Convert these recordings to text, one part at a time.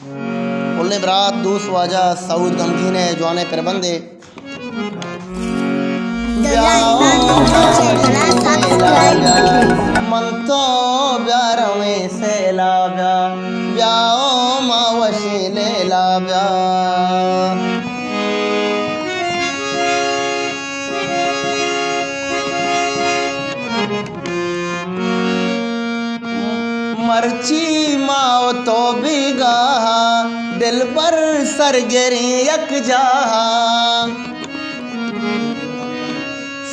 बोलने बरात दूस वाजा सऊद गमगीन है जवाने पर बंदे मन तो प्यार में से लाव्या ब्याओ मावशी ले लाव्या मर्ची माओ तो बिगा दिल पर सरगरी यक जहा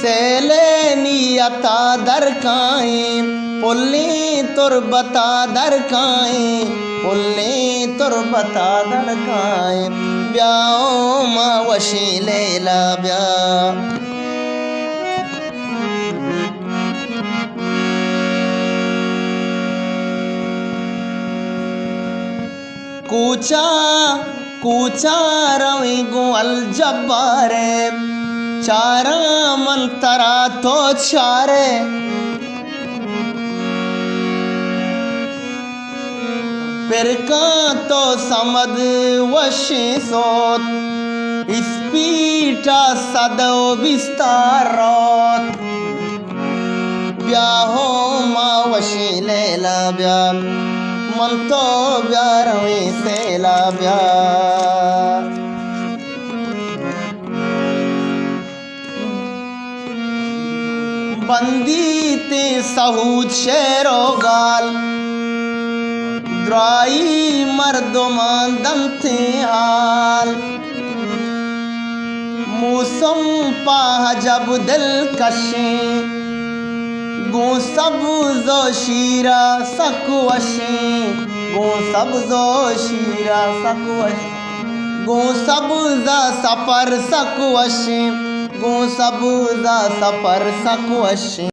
सेले नियता दरकाई पुल्ली तुरबता दरकाई पुल्ली तुरबता दरकाई ब्याओ मावशी ले लाव्या कूचा कूचा रवि गुअल जब्बारे चारा मंतरा तो चारे पिरका तो समद वशी सोत इस्पीटा सदो विस्तारोत ब्याहो मावशी ले लाव्या मन तो प्यार में से लाव्या बंदी ते सहूद शेरो गाल द्राई मर्दमान दंते हाल मौसम पाह जब दिल कशी गो सब्ज़ो शीरा सकवशी गो सब्ज़ो शीरा सकवशी गो सब्ज़ा सफर सकवशी गो सब्ज़ा सफर सकवशी।